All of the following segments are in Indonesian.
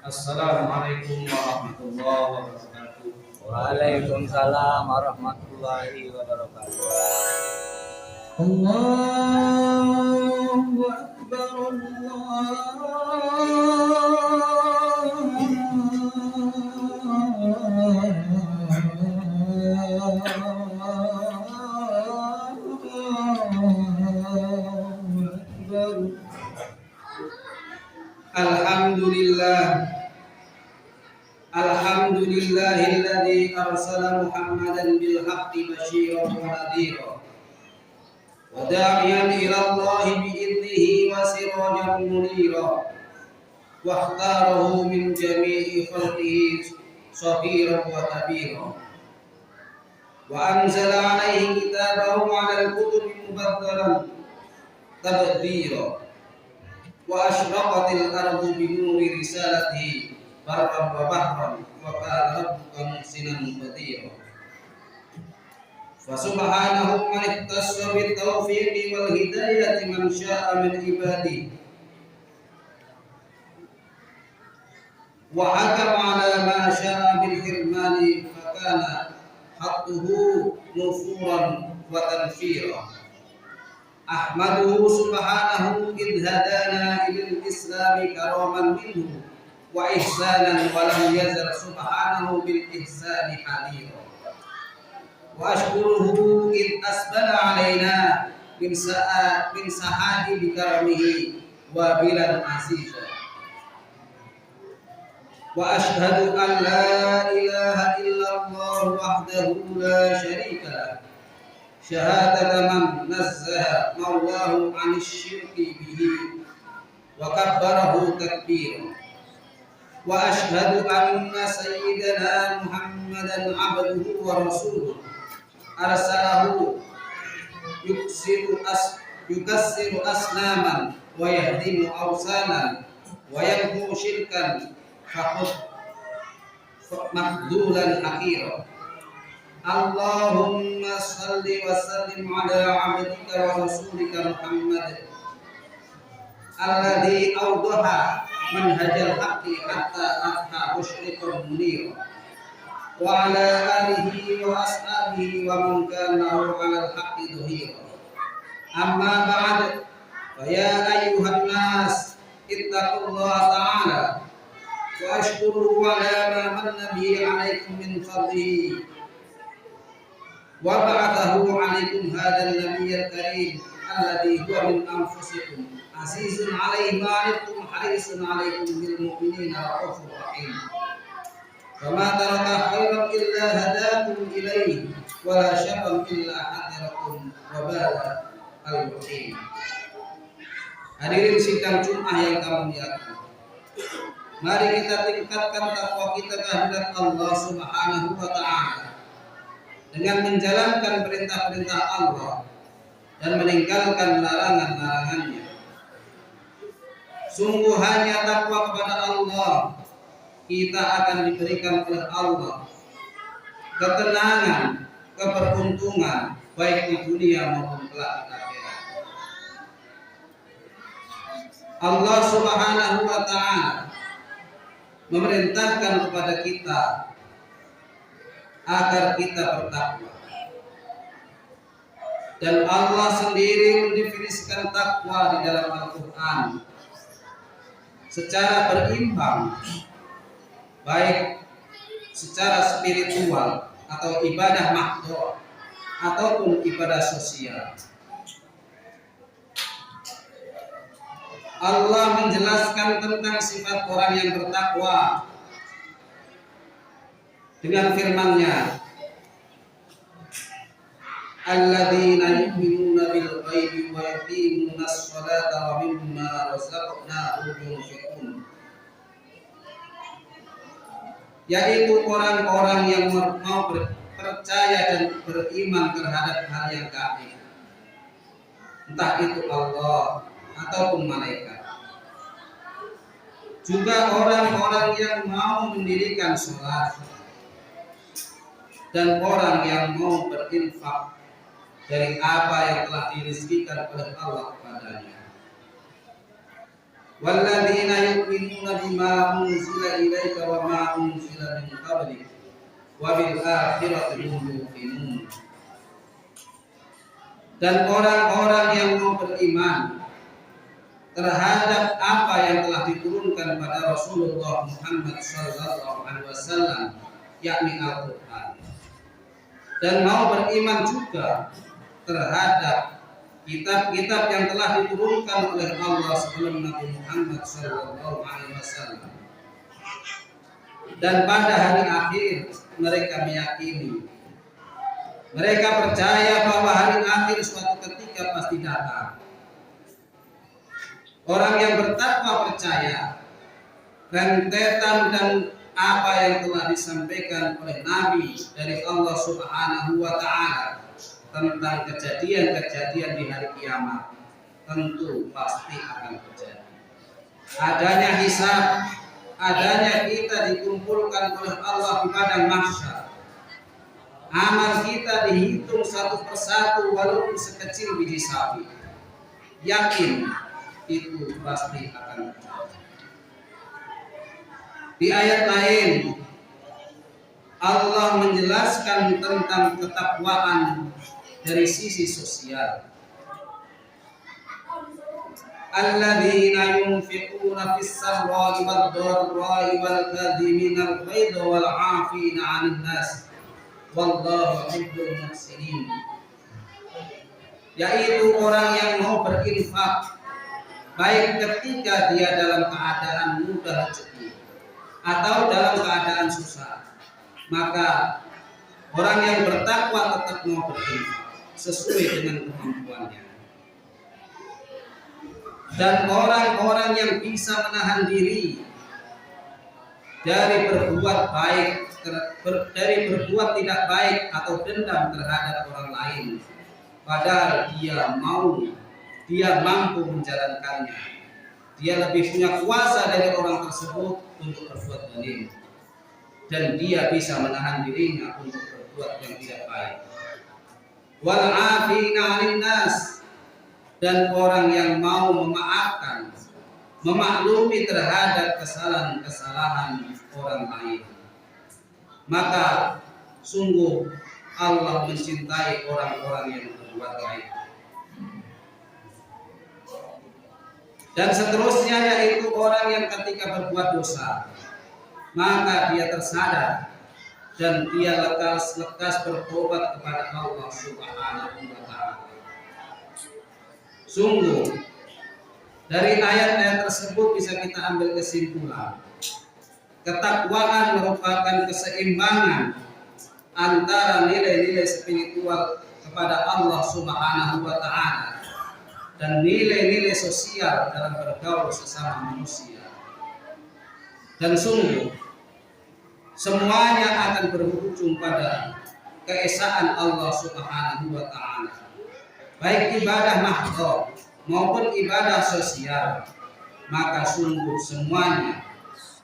Assalamualaikum warahmatullahi wabarakatuh. Waalaikumsalam warahmatullahi wabarakatuh. Allahu Akbar, Allahu Akbar. Alhamdulillah. Alhamdulillahilladzi arsala Muhammadan bil haqqi basyiran wa nadhira wa da'iyan ila Allahi bi idnihi wa sirajan munira wa ikhtarahu min jami'i khalqihi saghiran wa kabira wa anzala 'alaihi kitabahu 'ala al-kutubi mubaddalan tabdhira wa ashraqatil ardu bi nuri risalatihi barran wa bahran wa kana rabbuka muhsinan qadira fa subhanahu man ittassa bit tawfiqi wal hidayati man syaa min ibadihi wa hakama ala ma syaa bil hirmani fa kana haqquhu nufuran wa tanfira ahmaduhu subhanahu id hadana ilal islami karaman minhu wa ihsanan wa lam yazal subhanahu bil ihsani hadira wa ashkuruhu id asbala alaina min sahadi bi karamihi wa bilan aziza wa ashhadu an la ilaha illallah wahdahu la syarika lah syahadata man nazzaha maulahu anis syirki bihi wa kabbarahu takbira wa ashhadu anna sayyidana Muhammadan abduhu wa rasuluh arsalahu yukassiru asnaman wa yahdimu awsanan wa yamhu syirkan faqad maqdulan akhira Allahumma salli wa sallim ala abdika wa rasulika Muhammad alladhi awdaha manhajal haqqi hatta afha musyriqun munir wa ala alihi wa ashabihi wa man kana ala al-haqqi dhuhira amma ba'd fa ya ayyuhan nas ittaqullaha ta'ala wa ashkuru ala ma manna bihi 'alaikum min fadlihi wa ba'athahu 'alaikum hadzal nabiyyal karim alladhi huwa min anfusikum azizun 'alaihi ma 'anittum harisun 'alaikum bil mu'minina raufur rahim fama taraka khairan illa hadakum ilaihi wa la syarran illa hadarakum wa bala al-muqim. Hadirin sidang Jumat yang kami muliakan, mari kita tingkatkan takwa kita kehadirat Allah Subhanahu wa taala dengan menjalankan perintah-perintah Allah dan meninggalkan larangan-larangannya. Sungguh hanya takwa kepada Allah kita akan diberikan oleh Allah ketenangan, keberuntungan baik di dunia maupun kelak di akhirat. Allah Subhanahu wa taala memerintahkan kepada kita agar kita bertakwa. Dan Allah sendiri mendefinisikan takwa di dalam Al-Qur'an secara berimbang, baik secara spiritual atau ibadah mahdhur ataupun ibadah sosial. Allah menjelaskan tentang sifat orang yang bertakwa dengan firman-Nya, alladzina yu'minuna bil ghaibi wa yuqimunas sholata wa mimma razaqnahum yunfiqun, yaitu orang-orang yang mau percaya dan beriman terhadap hal yang gaib, entah itu Allah ataupun malaikat. Juga orang-orang yang mau mendirikan sholat dan orang yang mau berinfak dari apa yang telah dirizkikan oleh Allah kepadanya. walladzina yu'minuna bima unzila ilaika wa ma unzila min qablik wa bil akhirati hum yuqinun. Dan orang-orang yang mau beriman terhadap apa yang telah diturunkan pada Rasulullah Muhammad SAW, yakni Al-Quran, dan mau beriman juga terhadap kitab-kitab yang telah diturunkan oleh Allah sebelum Nabi Muhammad SAW, dan pada hari akhir mereka meyakini, mereka percaya bahwa hari akhir suatu ketika pasti datang. Orang yang bertakwa percaya rentetan dan apa yang telah disampaikan oleh Nabi dari Allah Subhanahu wa Ta'ala tentang kejadian-kejadian di hari kiamat tentu pasti akan terjadi. Adanya hisab, adanya kita dikumpulkan oleh Allah di padang mahsyar. Amal kita dihitung satu persatu walaupun sekecil biji sawi. Yakin itu pasti akan terjadi. Di ayat lain Allah menjelaskan tentang ketakwaan dari sisi sosial. Alladzina yunfiquna fis sarra'i wad dharra'i wal kadhimina al-ghaidha wal 'afina 'anil nas wallahu yuhibbul muhsinin. Yaitu orang yang mau berinfak baik ketika dia dalam keadaan mudah rezeki atau dalam keadaan susah. Maka orang yang bertakwa tetap mau berinfak sesuai dengan kemampuannya. Dan orang-orang yang bisa menahan diri dari berbuat baik, dari berbuat tidak baik atau dendam terhadap orang lain, padahal dia mampu menjalankannya. Dia lebih punya kuasa dari orang tersebut untuk berbuat zalim, dan dia bisa menahan dirinya untuk berbuat yang tidak baik. Wal 'afina 'anil nas, dan orang yang mau memaafkan, memaklumi terhadap kesalahan-kesalahan orang lain. Maka sungguh Allah mencintai orang-orang yang berbuat baik. Dan seterusnya, yaitu orang yang ketika berbuat dosa maka dia tersadar dan dia lekas bertobat kepada Allah Subhanahu wa Ta'ala. Sungguh dari ayat-ayat tersebut bisa kita ambil kesimpulan, ketakwaan merupakan keseimbangan antara nilai-nilai spiritual kepada Allah Subhanahu wa Ta'ala dan nilai-nilai sosial dalam bergaul sesama manusia. Dan sungguh semuanya akan berujung pada keesaan Allah Subhanahu wa Ta'ala, baik ibadah mahdhah maupun ibadah sosial. Maka sungguh semuanya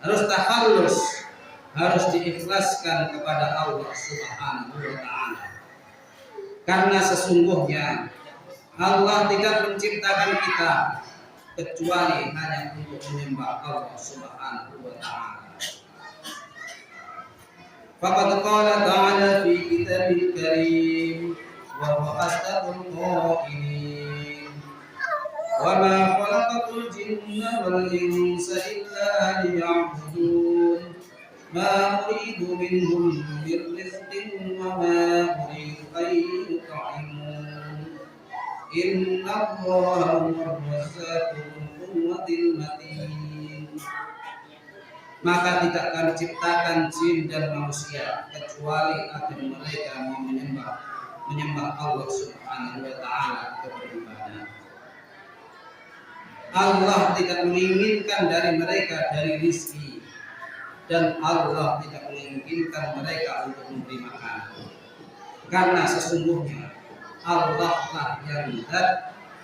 harus takhallus, harus diikhlaskan kepada Allah Subhanahu wa Ta'ala. Karena sesungguhnya Allah tidak menciptakan kita kecuali hanya untuk menyembah Allah Subhanahu wa Ta'ala. Faqad qala ta'ala fi kitabil karim wa huwa asdaqul qailin wa ma khalaqatul jinna wal insa illa liya'budun ma uridu minhum min rizqin wa ma uridu an yut'imun inna Allaha huwar razzaqul quwwatil matin. Maka tidak akan diciptakan jin dan manusia kecuali agar mereka mau menyembah Allah Subhanahu wa Ta'ala beribadah. Allah tidak menginginkan dari mereka dari rizki, dan Allah tidak menginginkan mereka untuk memberi makan. Karena sesungguhnya Allah lah yang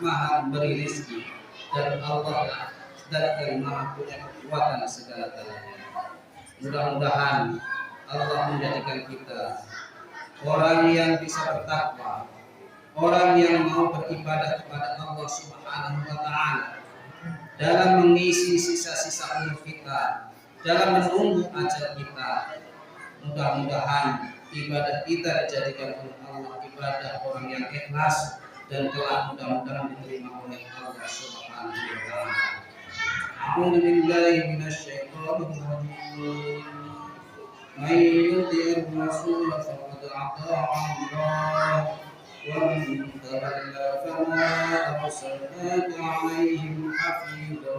maha memberi rizki, dan Allah lah zat yang maha punya kekuatan segala-galanya. Mudah-mudahan Allah menjadikan kita orang yang bisa bertakwa, orang yang mau beribadah kepada Allah Subhanahu wa Ta'ala, dalam mengisi sisa-sisa umur kita, dalam menunggu ajal kita. Mudah-mudahan ibadah kita dijadikan oleh Allah ibadah orang yang ikhlas dan kelak mudah-mudahan diterima oleh Allah Subhanahu wa taala. A'udzu billahi minasyaitonir rajim. Man yuti'ir rasul faqad ata'a Allah wa man tawalla fama arsalnaka 'alaihim hafidha.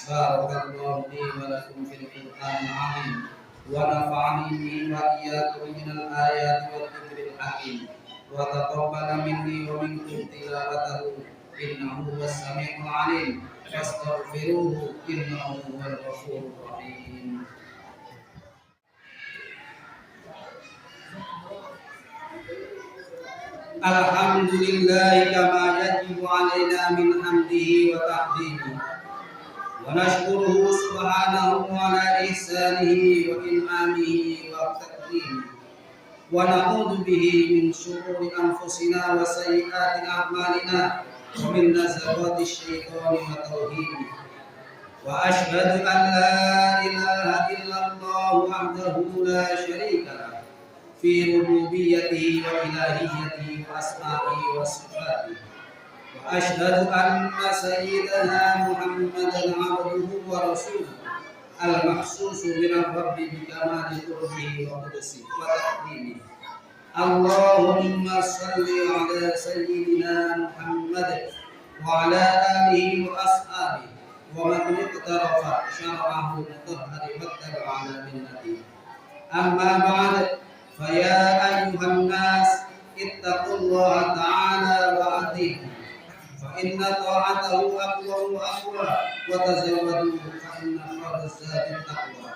Barakallahu li wa lakum fil Qur'anil 'azim wa nafa'ani bihi wa iyyakum minal ayati wad dzikril hakim wa taqabbala minni wa minkum tilawatahu innahu huwas samiul 'alim fastaghfiruhu innahu huwal ghafurur rahim. Alhamdulillah kama yajibu alaina min hamdihi wa tahdihi wa nashkuruhu subhanahu ala ihsanihi wa in'amihi wa takrimihi wa na'udzu bihi min shururi anfusina wa sayyiati a'malina wa min nazghati syaitani wa tawhihi wa ashhadu an la ilaha illallah wahdahu la syarika lah fi rububiyyatihi wa ilahiyyatihi wa asma'ihi wa sifatihi wa ashhadu anna sayyidana Muhammadan 'abduhu wa rasuluhu al-mahsusu min rabbi bi kamali qurbihi wa qudsihi wa taqdimihi. Allahumma salli ala sayyidina Muhammad wa ala alihi wa ashabihi wa man iqtarafa syar'ahu mutahhari wa tabi'a minnati. Amma ba'd. فيا أيها الناس اتقوا الله تعالى وأطيعوه فإن طاعته أقوى وأقوى وتزودوا فإن خير الزاد التقوى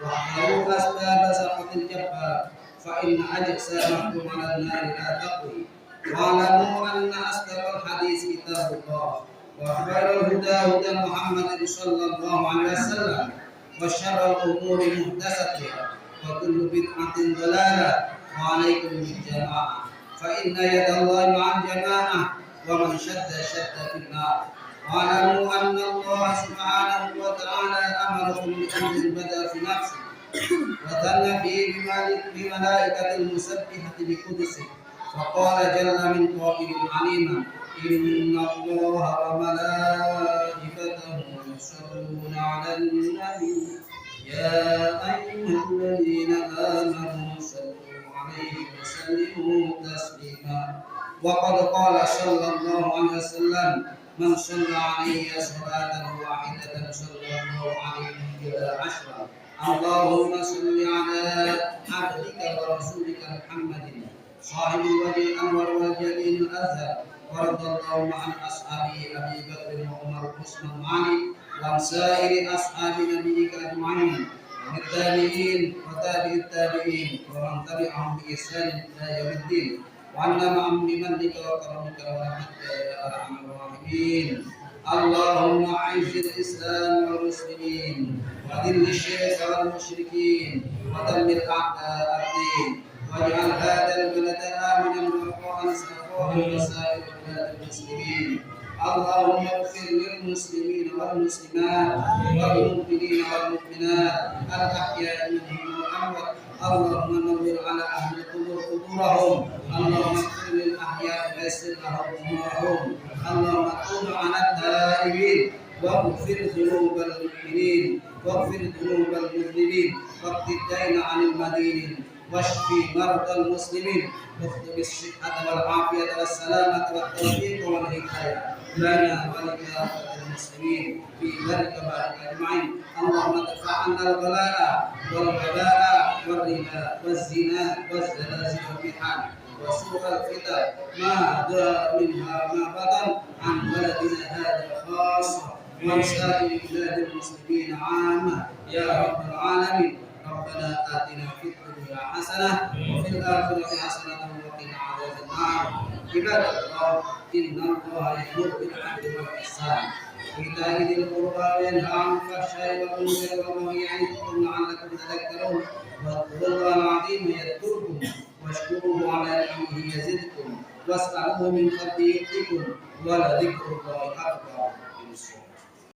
واحذروا أسباب سخط الجبار فإن أجسامكم على النار لا تقوي واعلموا أن أصدق الحديث كتاب الله وخير الهدى هدى محمد صلى الله عليه وسلم وشر الأمور محدثاتها وكل بدعة ضلالة وعليكم بالجماعة فإن يد الله مع الجماعة ومن شد في النار واعلموا أن الله سبحانه وتعالى أمركم بأمر بدأ في نفسه وثنى فيه بملائكة المسبحة بقدسه فقال جل من قائل عليما إن الله وملائكته يصلون على النبي يا أيها الذين آمنوا صلوا عليه وسلموا تسليما وقد قال صلى الله عليه وسلم من صلى علي صلاة واحدة صلى الله عليه بها عشرا. اللهم صل على عبدك ورسولك محمد صاحب الوجه الأنور والجليل الأزهر ورضى اللهم عن أصحابه أبي بكر وعمر وعثمان وعلي وعن سائر أصحاب نبيك أجمعين ومن التابعين وتابع التابعين ومن تبعهم بإحسان إلى يوم الدين وعنا معهم بمنك وكرمك ورحمتك يا أرحم الراحمين. اللهم أعز الإسلام والمسلمين وأذل الشرك والمشركين ودمر أعداء الدين واجعل هذا البلد آمنا رخاء سخاء وسائر بلاد المسلمين. اللهم اغفر للمسلمين والمسلمات والمؤمنين والمؤمنات الأحياء منهم والأموات. اللهم نور على أهل القبور قبورهم. اللهم اغفر للأحياء ويسر لهم أمورهم. اللهم تب على التائبين واغفر ذنوب المؤمنين واغفر ذنوب المذنبين واقض الدين عن المدينين واشفي مرضى المسلمين واختم الصحة والعافية والسلامة والتوفيق والهداية لنا ولكافة المسلمين في ذلك بارك أجمعين. اللهم ادفع عنا البلاء والوباء والربا والزنا والزلازل والمحن وسوء الفتن ما ظهر منها ما بطن عن بلدنا هذا خاصة وعن سائر بلاد المسلمين عامة يا رب العالمين. ربنا آتنا في الدنيا حسنة وفي الآخرة حسنة وقنا عذاب النار. عباد الله إن الله يأمر بالعدل والإحسان وإيتاء ذي القربى وينهى عن الفحشاء والمنكر والبغي يعظكم لعلكم تذكرون. واذكروا الله العظيم يذكركم واشكروه على نعمه يزدكم واسألوه من فضله يؤتكم ولذكر الله أكبر.